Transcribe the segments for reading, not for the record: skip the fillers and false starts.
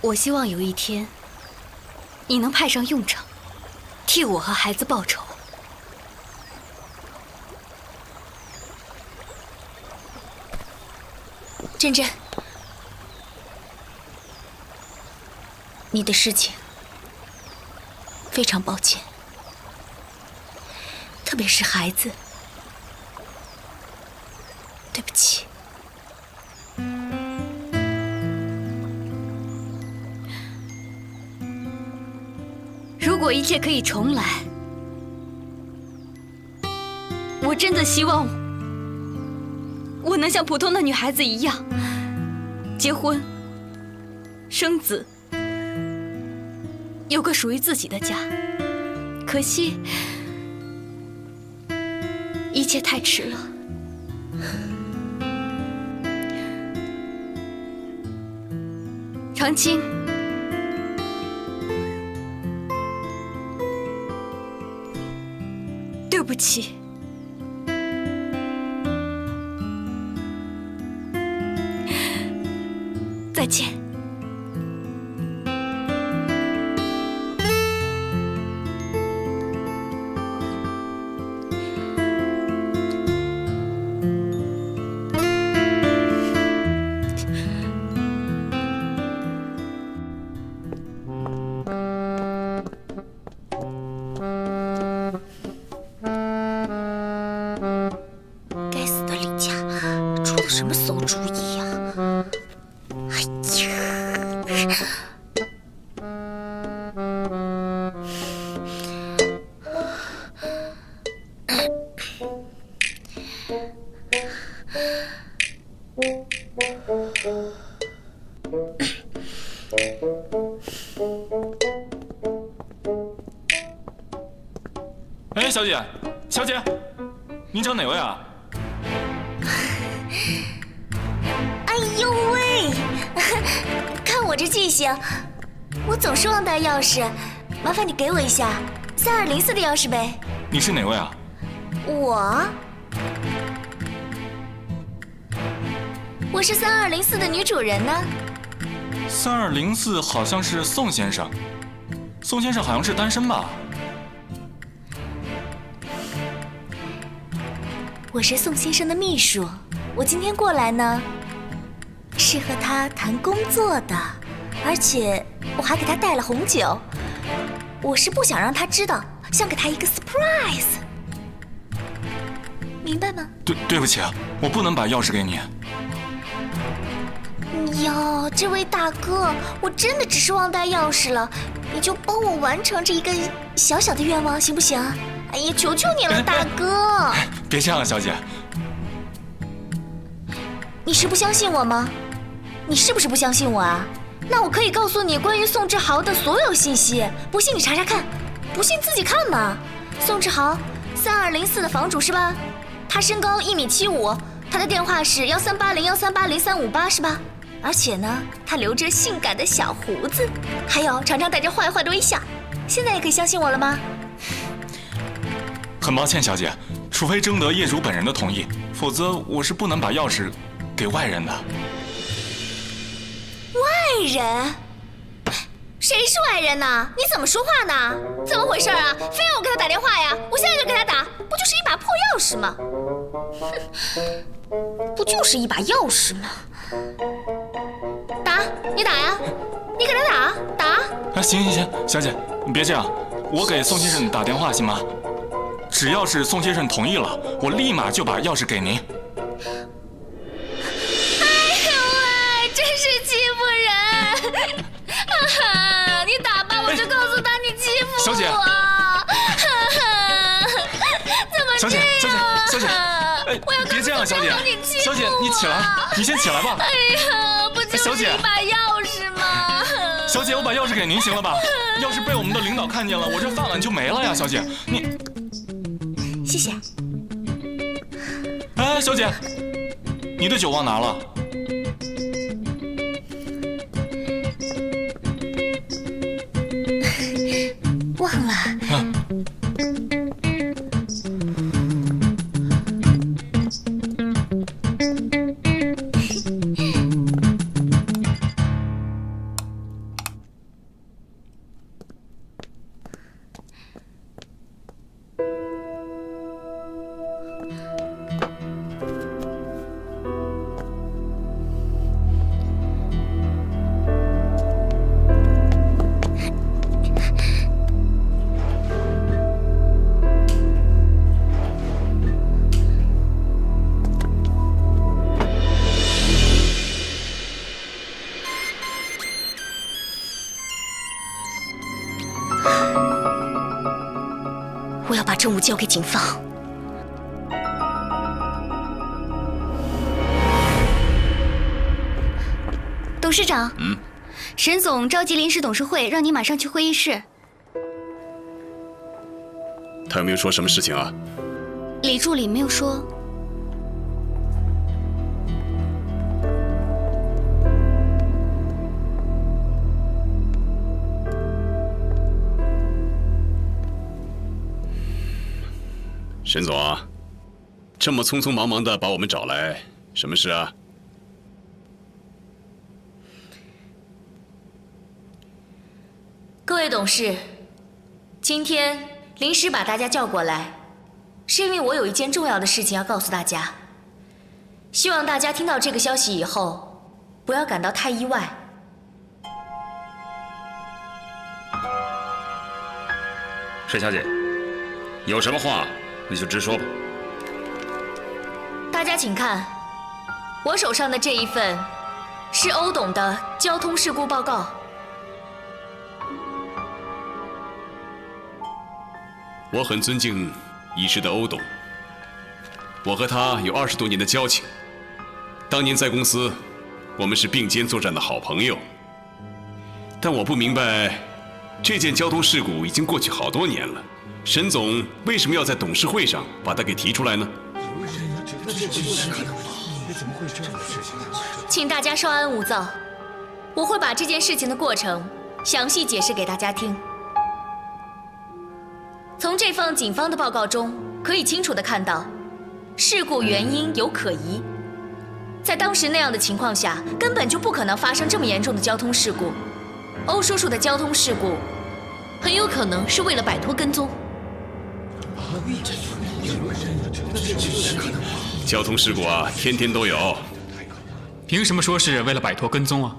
我希望有一天，你能派上用场，替我和孩子报仇。珍珍，你的事情非常抱歉，特别是孩子，对不起。如果一切可以重来，我真的希望我能像普通的女孩子一样，结婚、生子，有个属于自己的家。可惜，一切太迟了。长青，对不起。再见。该死的李家，出的什么馊主意呀！哎呀！哎，小姐，小姐，您找哪位啊？哎呦喂！看我这记性，我总是忘带钥匙，麻烦你给我一下3204的钥匙呗。你是哪位啊？我是3204的女主人呢。3204好像是宋先生，宋先生好像是单身吧？我是宋先生的秘书，我今天过来呢，是和他谈工作的，而且我还给他带了红酒。我是不想让他知道，想给他一个 surprise， 明白吗？对不起啊，我不能把钥匙给你。哟，这位大哥，我真的只是忘带钥匙了，你就帮我完成这一个小小的愿望，行不行？哎呀，求求你了，大哥！别这样，小姐。你是不相信我吗？你是不是不相信我啊？那我可以告诉你关于宋志豪的所有信息，不信你查查看，不信自己看嘛。宋志豪，3204的房主是吧？他身高1.75米，他的电话是138013800358是吧？而且呢，他留着性感的小胡子，还有常常带着坏坏的微笑。现在也可以相信我了吗？很抱歉，小姐，除非征得业主本人的同意，否则我是不能把钥匙给外人的。外人？谁是外人呢？你怎么说话呢？怎么回事啊？非要我给他打电话呀？我现在就给他打，不就是一把破钥匙吗？哼，不就是一把钥匙吗？打，你打呀！你给他打。啊，行，小姐，你别这样，我给宋先生打电话行吗？只要是宋先生同意了，我立马就把钥匙给您。哎呦喂，真是欺负人！你打吧，我就告诉他你欺负我。小姐，怎么这样？小姐，哎，别这样，小姐，小姐，你起来，你先起来吧。哎呀，不就是一把钥匙吗？小姐，我把钥匙给您行了吧？要是被我们的领导看见了，我这饭碗就没了呀，小姐，你。谢谢。哎，小姐，你的酒忘拿了。忘了。交给警方。董事长，沈总召集临时董事会，让你马上去会议室。他有没有说什么事情啊？李助理没有说。沈总啊，这么匆匆忙忙的把我们找来，什么事啊？各位董事，今天临时把大家叫过来，是因为我有一件重要的事情要告诉大家。希望大家听到这个消息以后，不要感到太意外。沈小姐，有什么话你就直说吧。大家请看，我手上的这一份是欧董的交通事故报告。我很尊敬已逝的欧董，我和他有20多年的交情。当年在公司，我们是并肩作战的好朋友。但我不明白，这件交通事故已经过去好多年了，沈总为什么要在董事会上把它给提出来呢？请大家稍安勿躁，我会把这件事情的过程详细解释给大家听。从这份警方的报告中，可以清楚地看到，事故原因有可疑。在当时那样的情况下，根本就不可能发生这么严重的交通事故。欧叔叔的交通事故，很有可能是为了摆脱跟踪。交通事故啊，天天都有。凭什么说是为了摆脱跟踪啊？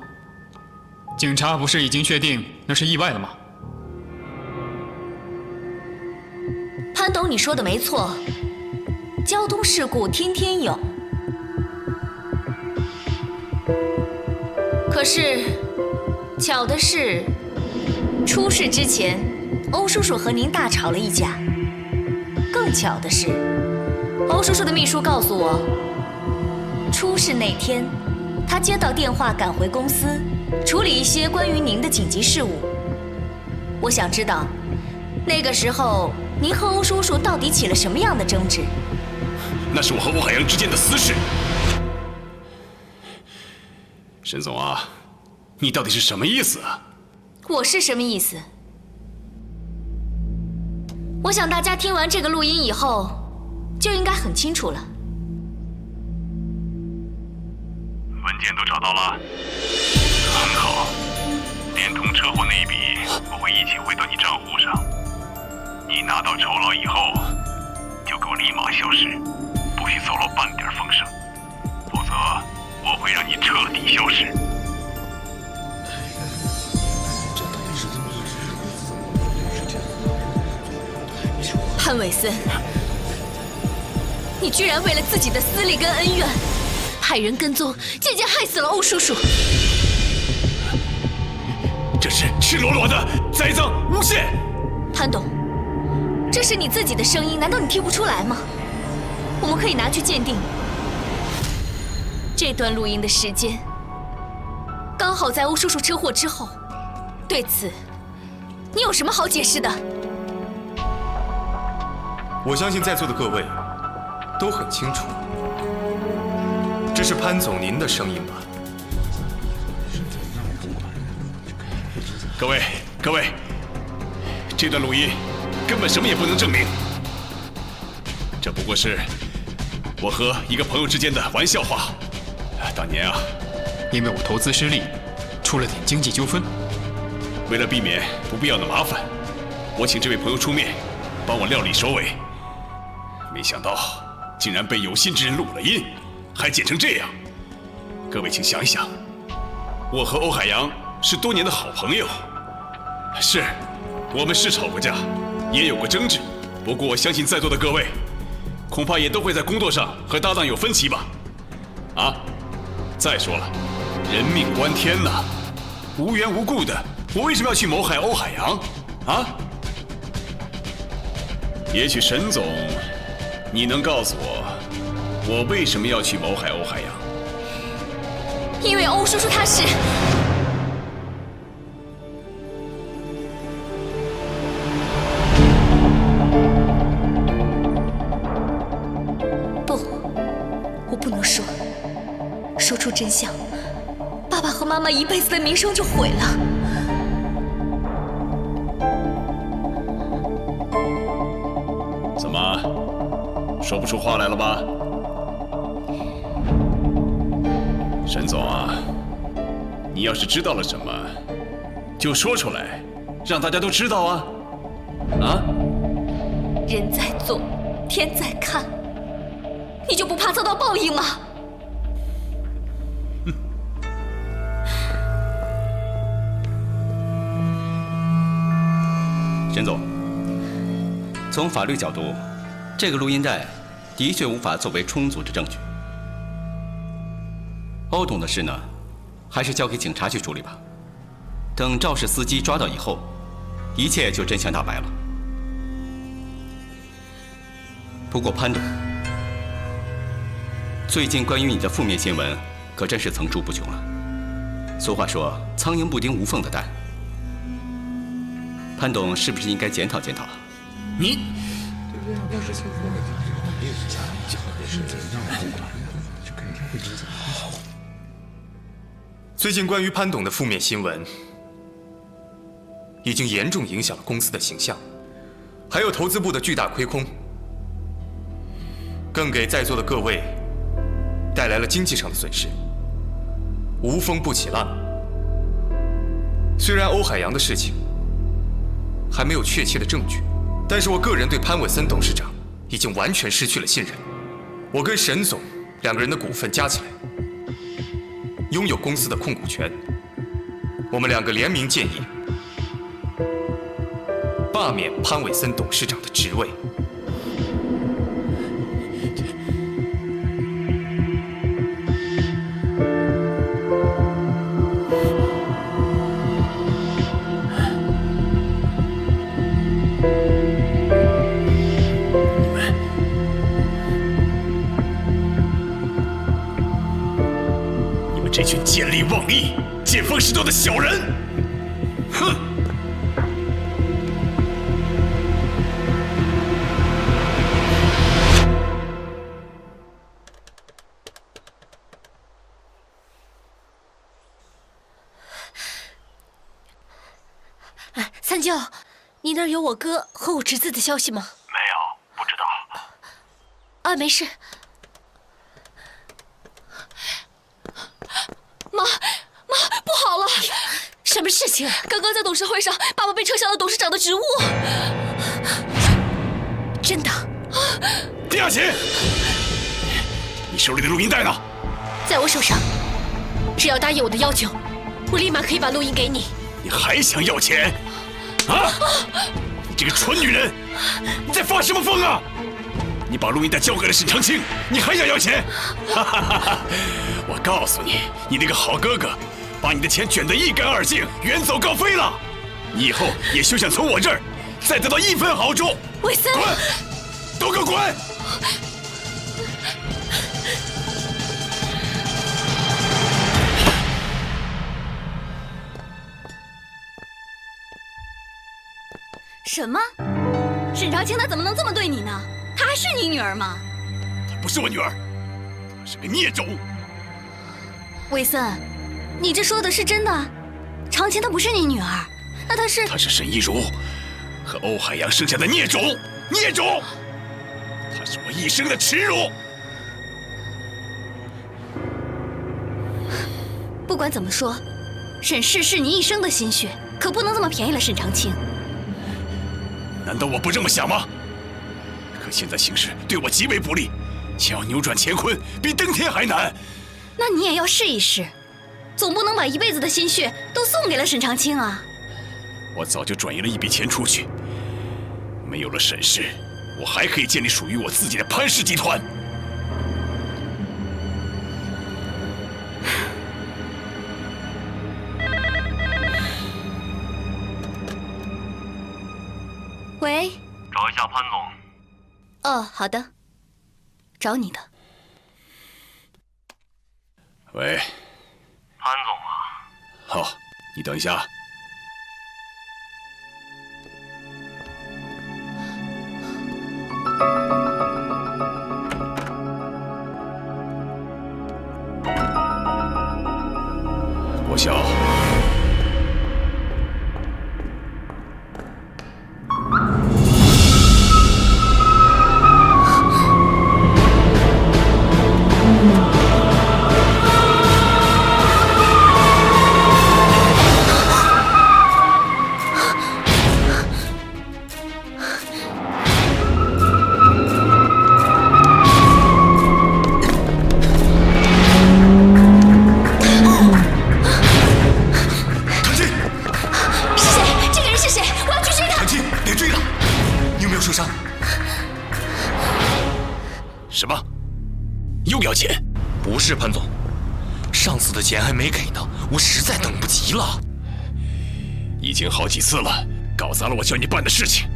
警察不是已经确定那是意外了吗？潘董，你说的没错，交通事故天天有。可是，巧的是，出事之前，欧叔叔和您大吵了一架。更巧的是，欧叔叔的秘书告诉我，出事那天，他接到电话赶回公司，处理一些关于您的紧急事务。我想知道，那个时候您和欧叔叔到底起了什么样的争执？那是我和欧海洋之间的私事。沈总啊，你到底是什么意思啊？我是什么意思？我想大家听完这个录音以后，就应该很清楚了。文件都找到了，很好，连同车祸那一笔，我会一起汇到你账户上。你拿到酬劳以后，就给我立马消失，不许走漏半点风声，否则我会让你彻底消失。潘伟森，你居然为了自己的私利跟恩怨，派人跟踪，渐渐害死了欧叔叔。这是赤裸裸的栽赃诬陷。潘董，这是你自己的声音，难道你听不出来吗？我们可以拿去鉴定。这段录音的时间，刚好在欧叔叔车祸之后。对此，你有什么好解释的？我相信在座的各位都很清楚，这是潘总您的声音吧？各位，这段录音根本什么也不能证明，这不过是我和一个朋友之间的玩笑话。当年啊，因为我投资失利，出了点经济纠纷，为了避免不必要的麻烦，我请这位朋友出面帮我料理收尾。没想到竟然被有心之人录了音，还剪成这样。各位请想一想，我和欧海洋是多年的好朋友，是，我们是吵过架，也有过争执。不过我相信在座的各位，恐怕也都会在工作上和搭档有分歧吧？啊，再说了，人命关天呐，无缘无故的，我为什么要去谋害欧海洋？啊？也许沈总，你能告诉我为什么要去谋害欧海洋？因为欧叔叔他是……不，我不能说，说出真相，爸爸和妈妈一辈子的名声就毁了。怎么，说不出话来了吧？沈总啊，你要是知道了什么，就说出来，让大家都知道啊！啊？人在做，天在看，你就不怕遭到报应吗？沈总，从法律角度，这个录音带的确无法作为充足的证据。欧董的事呢，还是交给警察去处理吧。等肇事司机抓到以后，一切就真相大白了。不过潘董，最近关于你的负面新闻可真是层出不穷了。俗话说，苍蝇不叮无缝的蛋。潘董是不是应该检讨检讨？你最近关于潘董的负面新闻，已经严重影响了公司的形象，还有投资部的巨大亏空，更给在座的各位带来了经济上的损失。无风不起浪。虽然欧海洋的事情还没有确切的证据，但是我个人对潘伟森董事长已经完全失去了信任。我跟沈总两个人的股份加起来，拥有公司的控股权。我们两个联名建议罢免潘伟森董事长的职位。这群见利忘义、见风使舵的小人！哼！三舅，你那儿有我哥和我侄子的消息吗？没有，不知道。啊，没事。妈，不好了！什么事情？刚刚在董事会上，爸爸被撤销了董事长的职务。真的？丁亚琴，你手里的录音带呢？在我手上。只要答应我的要求，我立马可以把录音给你。你还想要钱？啊！你这个蠢女人，你在发什么疯啊？你把录音带交给了沈长清，你还想要钱？哈哈哈哈！我告诉你，你那个好哥哥，把你的钱卷得一干二净，远走高飞了。你以后也休想从我这儿再得到一分好处。伟森，滚！都给我滚！什么？沈长清他怎么能这么对你呢？她还是你女儿吗？她不是我女儿，她是个孽种。伟森，你这说的是真的？长清她不是你女儿，那她是？她是沈一如和欧海洋生下的孽种，孽种！她是我一生的耻辱。不管怎么说，沈氏是你一生的心血，可不能这么便宜了沈长清。难道我不这么想吗？可现在形势对我极为不利，想要扭转乾坤，比登天还难。那你也要试一试，总不能把一辈子的心血都送给了沈长清啊！我早就转移了一笔钱出去，没有了沈氏，我还可以建立属于我自己的潘氏集团。喂，找一下潘总。哦，好的，找你的。喂，潘总啊，好，你等一下。国晓，什么？又要钱？不是潘总，上次的钱还没给呢，我实在等不及了。已经好几次了，搞砸了我叫你办的事情，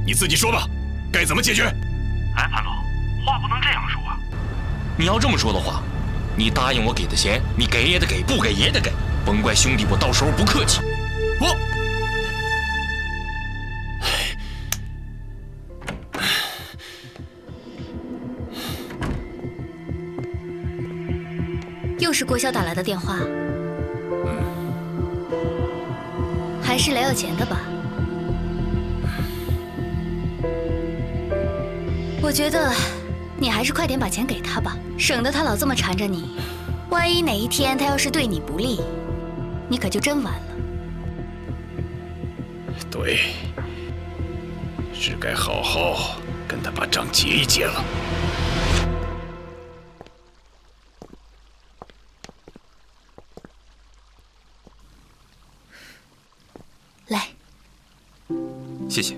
你自己说吧，该怎么解决？哎，潘总，话不能这样说啊。你要这么说的话，你答应我给的钱，你给也得给，不给也得给，甭怪兄弟我到时候不客气。我。又是郭潇打来的电话，还是来要钱的吧？我觉得你还是快点把钱给他吧，省得他老这么缠着你。万一哪一天他要是对你不利，你可就真完了。对，是该好好跟他把账结一结了。来，谢谢。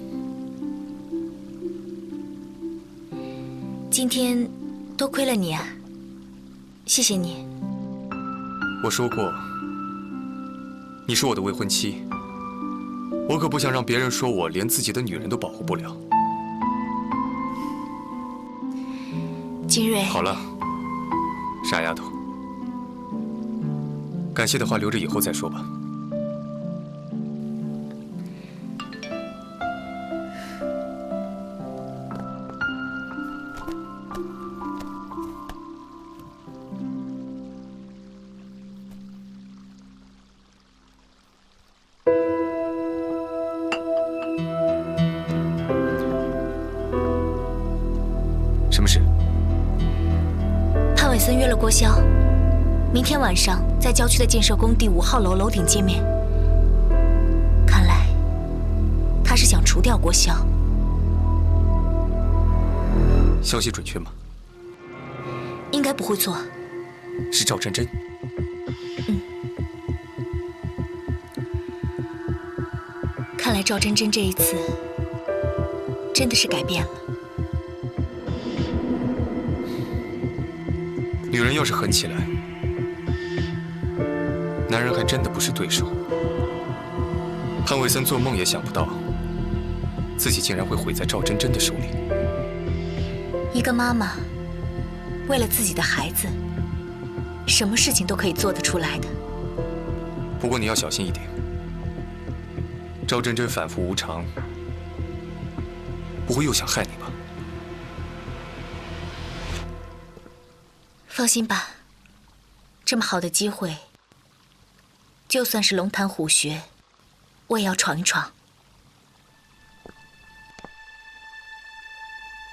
今天多亏了你啊，谢谢你。我说过，你是我的未婚妻，我可不想让别人说我连自己的女人都保护不了。金瑞，好了，傻丫头，感谢的话留着以后再说吧。什么事？潘伟森约了郭潇，明天晚上在郊区的建设工地5号楼楼顶见面。看来他是想除掉郭潇。消息准确吗？应该不会错。是赵真真。看来赵真真这一次真的是改变了。女人要是狠起来，男人还真的不是对手。潘伟森做梦也想不到，自己竟然会毁在赵真真的手里。一个妈妈为了自己的孩子，什么事情都可以做得出来的。不过你要小心一点，赵真真反复无常，不会又想害你吧？放心吧，这么好的机会，就算是龙潭虎穴，我也要闯一闯。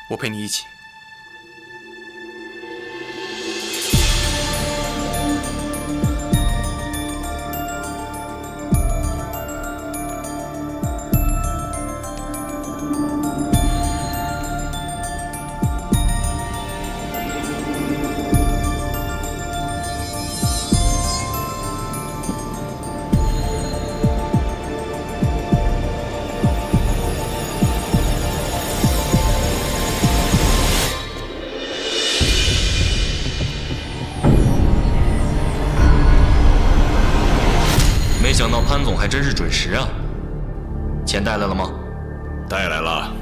我陪你一起。没想到潘总还真是准时啊！钱带来了吗？带来了。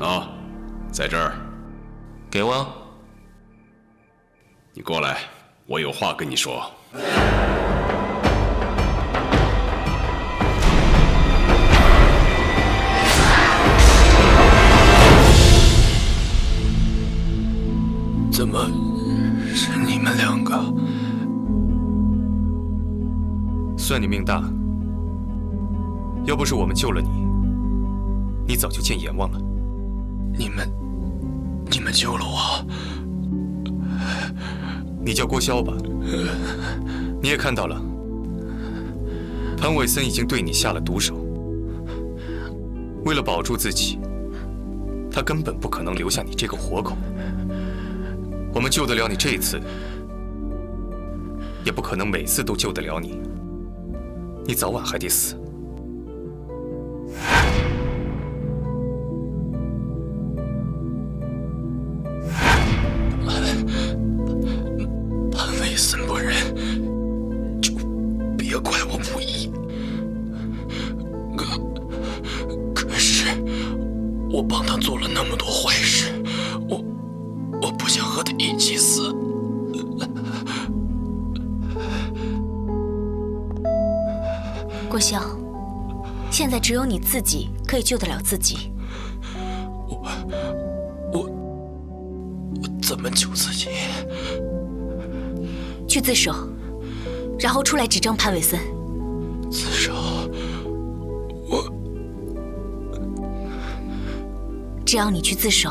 啊，在这儿。给我。你过来，我有话跟你说。怎么是你们两个？算你命大，要不是我们救了你，你早就见阎王了。你们救了我。你叫郭霄吧？你也看到了，潘伟森已经对你下了毒手。为了保住自己，他根本不可能留下你这个活口。我们救得了你这一次，也不可能每次都救得了你。你早晚还得死。潘伟森不仁，就别怪我不义。可是我帮他做了那么多坏事，我不想和他一起死。郭霄，现在只有你自己可以救得了自己。我怎么救自己？去自首，然后出来指证潘伟森。自首？只要你去自首，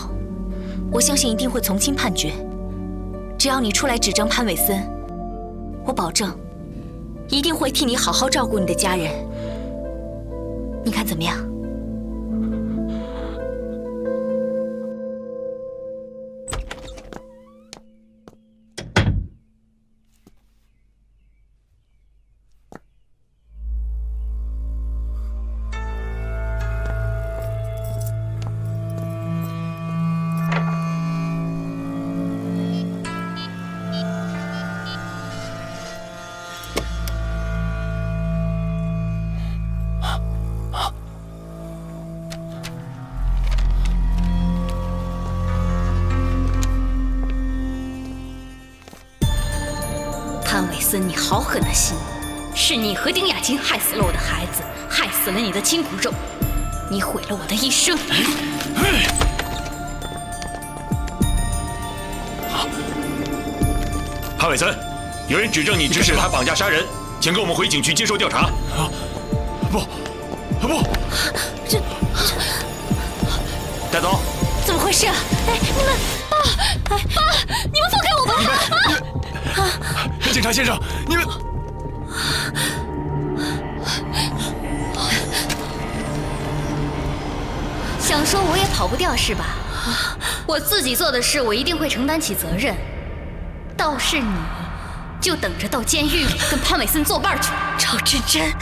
我相信一定会从轻判决。只要你出来指证潘伟森，我保证，一定会替你好好照顾你的家人。你看怎么样？潘伟森，你好狠的心！是你和丁雅琴害死了我的孩子，害死了你的亲骨肉，你毁了我的一生。潘伟森，有人指证你指使他绑架杀人，请跟我们回警局接受调查。不，这带走。怎么回事？哎，你们，爸，你们放开我吧！警察先生，你们。想说我也跑不掉是吧？我自己做的事，我一定会承担起责任。倒是你，就等着到监狱里跟潘伟森作伴去。赵真真，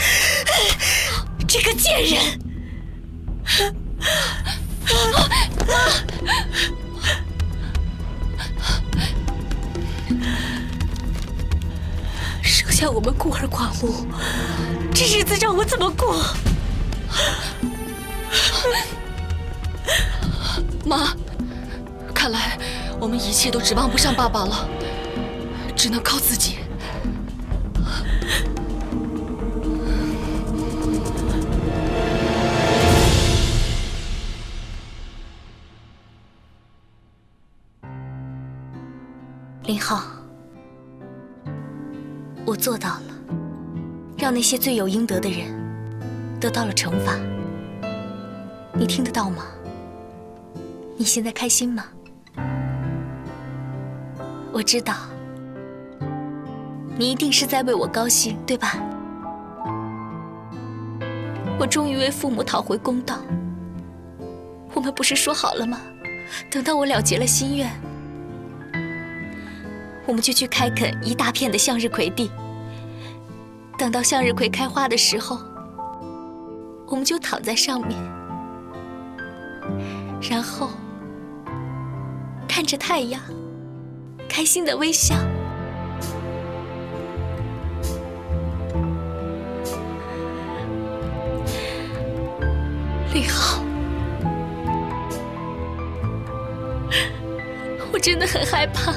这个贱人！生下我们孤儿寡母，这日子让我怎么过？妈，看来我们一切都指望不上爸爸了，只能靠自己。林浩，我做到了，让那些罪有应得的人得到了惩罚。你听得到吗？你现在开心吗？我知道，你一定是在为我高兴，对吧？我终于为父母讨回公道。我们不是说好了吗？等到我了结了心愿，我们就去开垦一大片的向日葵地。等到向日葵开花的时候，我们就躺在上面，然后看着太阳，开心的微笑。李浩，真的很害怕。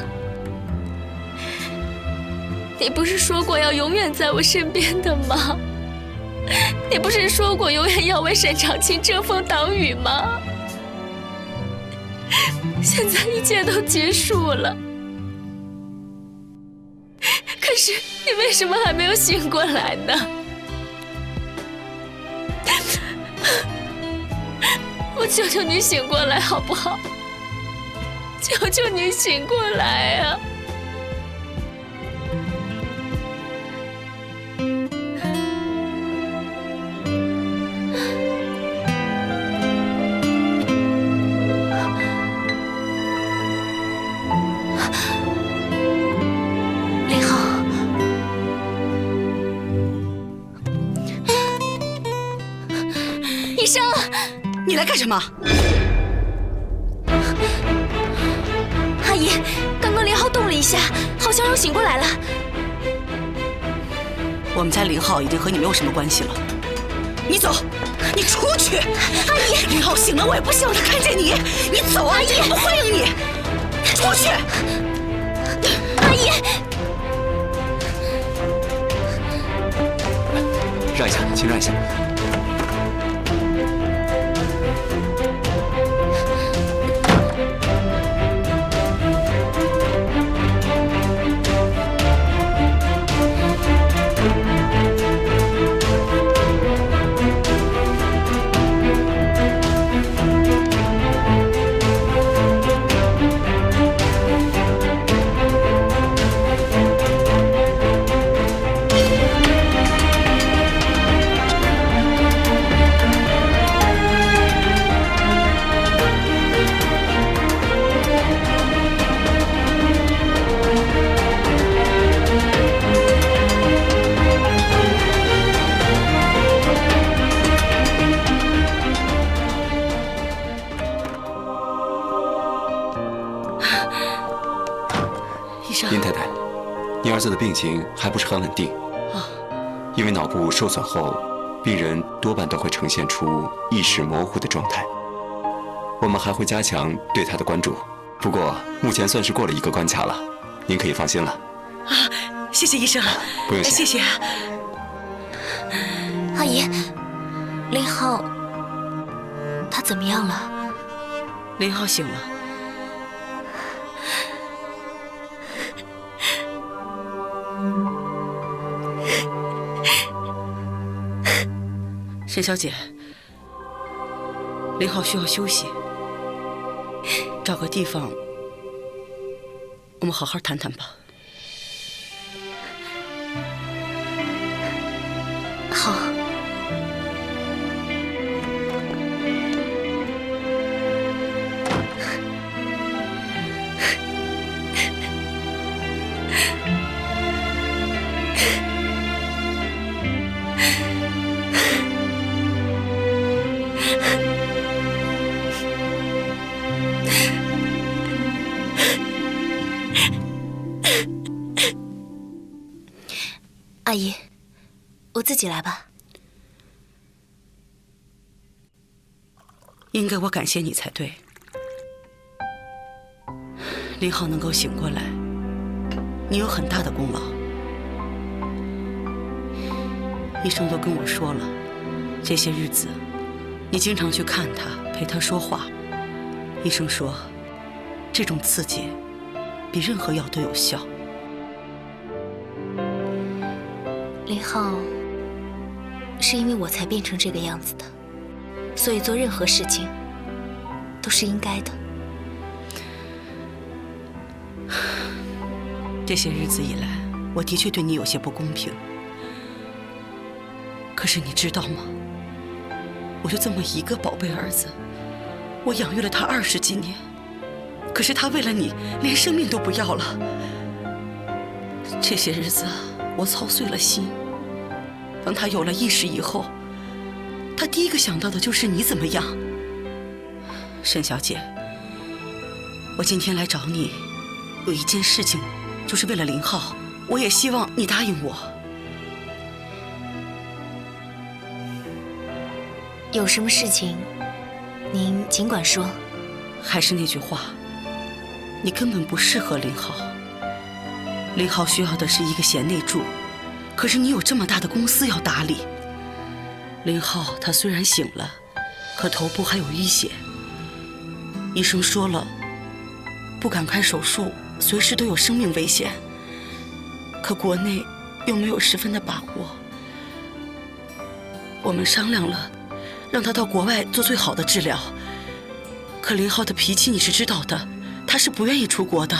你不是说过要永远在我身边的吗？你不是说过永远要为沈长卿遮风挡雨吗？现在一切都结束了，可是你为什么还没有醒过来呢？我求求你醒过来好不好？求求你醒过来啊！林浩，医生，你来干什么？阿姨，刚刚林浩动了一下，好像又醒过来了。我们家林浩已经和你没有什么关系了，你走，你出去！阿姨，林浩醒了，我也不希望他看见你。你走，阿姨不欢迎你，出去！阿姨，让一下，请让一下。林太太，您儿子的病情还不是很稳定，因为脑部受损后，病人多半都会呈现出意识模糊的状态。我们还会加强对他的关注，不过目前算是过了一个关卡了，您可以放心了。啊，谢谢医生，不用谢。谢谢。阿姨，林浩他怎么样了？林浩醒了。沈小姐，林浩需要休息，找个地方，我们好好谈谈吧。好。阿姨，我自己来吧。应该我感谢你才对。林浩能够醒过来，你有很大的功劳。医生都跟我说了，这些日子你经常去看他，陪他说话。医生说，这种刺激比任何药都有效。林浩是因为我才变成这个样子的，所以做任何事情都是应该的。这些日子以来，我的确对你有些不公平。可是你知道吗？我就这么一个宝贝儿子，我养育了他20几年，可是他为了你连生命都不要了。这些日子我操碎了心。当他有了意识以后，他第一个想到的就是你怎么样。沈小姐，我今天来找你，有一件事情，就是为了林浩，我也希望你答应我。有什么事情，您尽管说。还是那句话，你根本不适合林浩。林浩需要的是一个贤内助，可是你有这么大的公司要打理。林浩他虽然醒了，可头部还有淤血，医生说了，不敢开手术，随时都有生命危险。可国内又没有十分的把握，我们商量了，让他到国外做最好的治疗。可林浩的脾气你是知道的，他是不愿意出国的。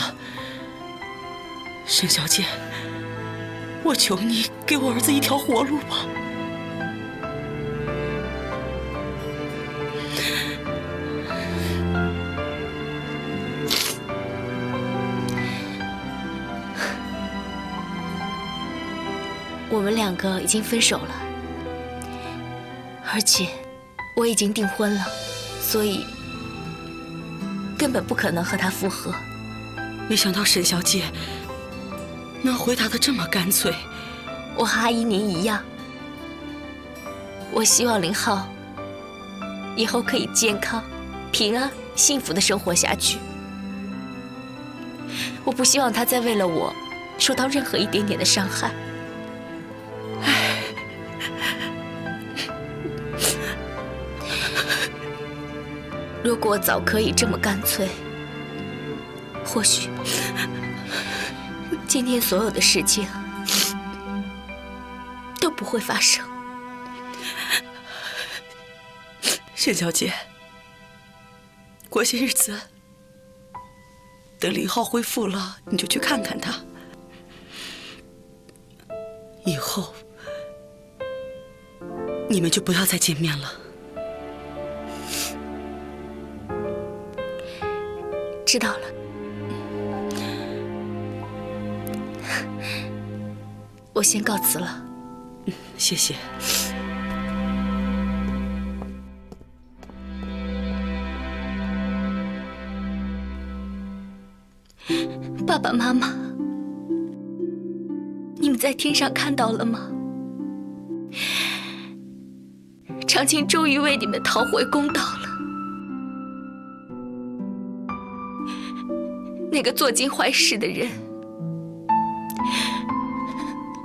沈小姐，我求你给我儿子一条活路吧。我们两个已经分手了，而且我已经订婚了，所以根本不可能和他复合。没想到沈小姐能回答得这么干脆。我和阿姨您一样，我希望林浩以后可以健康、平安、幸福的生活下去。我不希望他再为了我受到任何一点点的伤害。如果我早可以这么干脆，或许今天所有的事情都不会发生。沈小姐，过些日子等林浩恢复了，你就去看看他。以后你们就不要再见面了。知道了。我先告辞了。谢谢。爸爸妈妈，你们在天上看到了吗？长青终于为你们讨回公道了。那个做尽坏事的人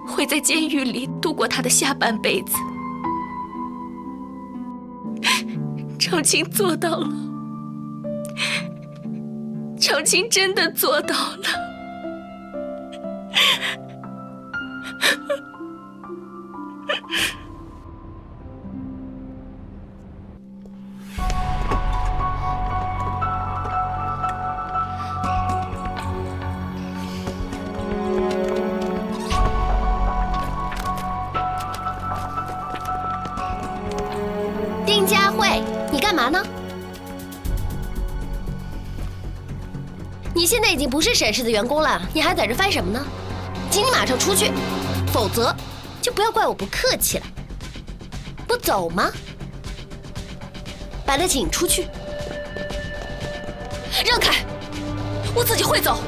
会在监狱里度过他的下半辈子。长青做到了，长青真的做到了。丁佳慧，你干嘛呢？你现在已经不是沈氏的员工了，你还在这翻什么呢？请你马上出去，否则就不要怪我不客气了。不走吗？把他请出去。让开，我自己会走。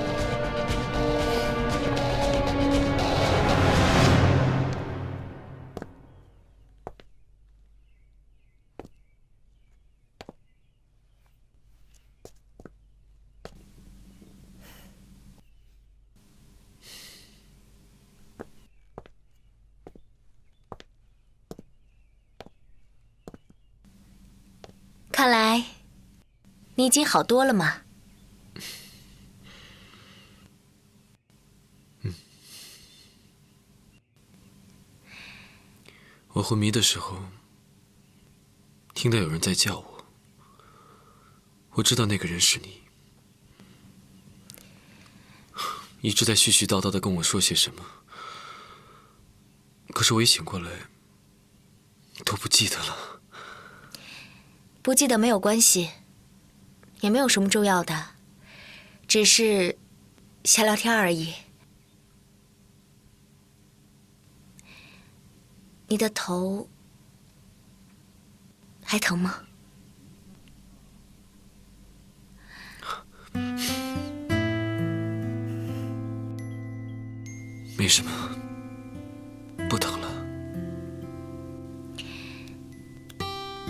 看来你已经好多了嘛。我昏迷的时候，听到有人在叫我，我知道那个人是你，一直在絮絮叨叨地跟我说些什么，可是我一醒过来，都不记得了。不记得没有关系，也没有什么重要的，只是瞎聊天而已。你的头还疼吗？没什么，不疼了。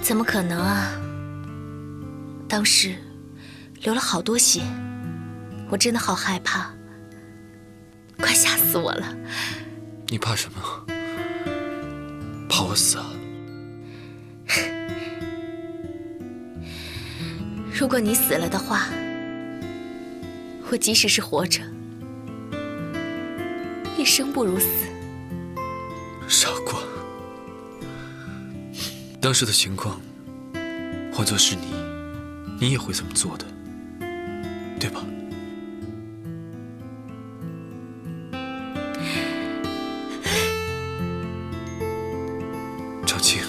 怎么可能啊！当时流了好多血，我真的好害怕，快吓死我了。你怕什么？怕我死啊？如果你死了的话，我即使是活着，也生不如死。傻瓜，当时的情况，换作是你，你也会这么做的，对吧？赵青，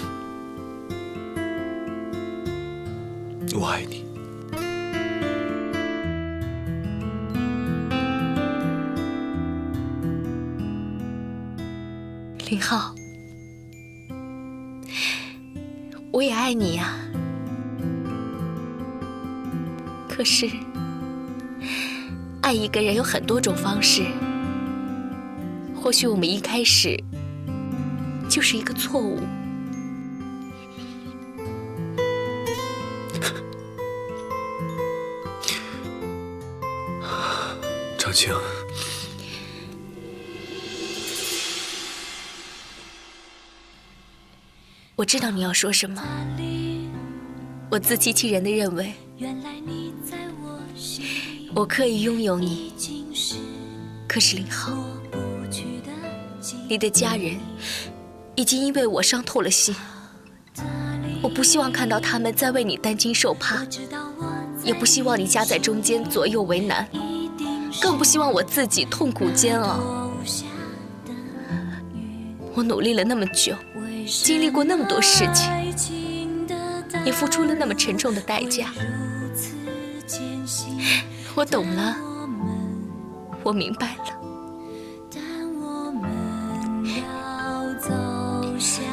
我爱你。林浩，我也爱你呀。可是，爱一个人有很多种方式。或许我们一开始就是一个错误。张青，我知道你要说什么。我自欺欺人的认为，我可以拥有你。可是林浩，你的家人已经因为我伤透了心。我不希望看到他们再为你担惊受怕，也不希望你夹在中间左右为难，更不希望我自己痛苦煎熬。我努力了那么久，经历过那么多事情，也付出了那么沉重的代价。我懂了，我明白了。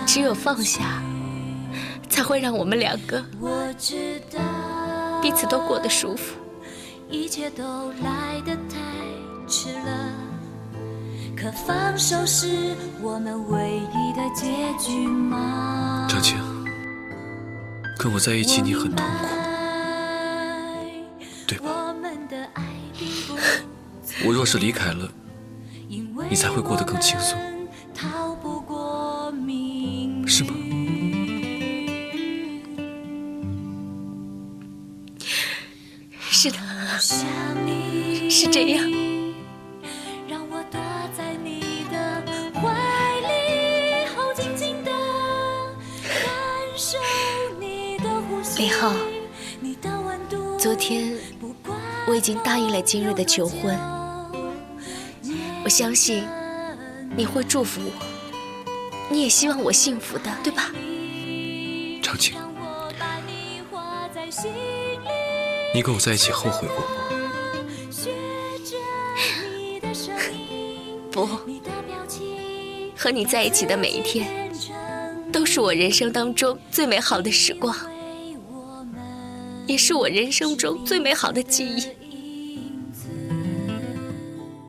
只有放下，才会让我们两个彼此都过得舒服。一切都来得太迟了，可放手是我们唯一的结局吗？张青，跟我在一起你很痛苦，对吧？我若是离开了，你才会过得更轻松，是吗？是的，是这样。林浩，昨天我已经答应了金瑞的求婚，我相信你会祝福我，你也希望我幸福的，对吧？张青，你跟我在一起后悔过吗？不，和你在一起的每一天，都是我人生当中最美好的时光，也是我人生中最美好的记忆。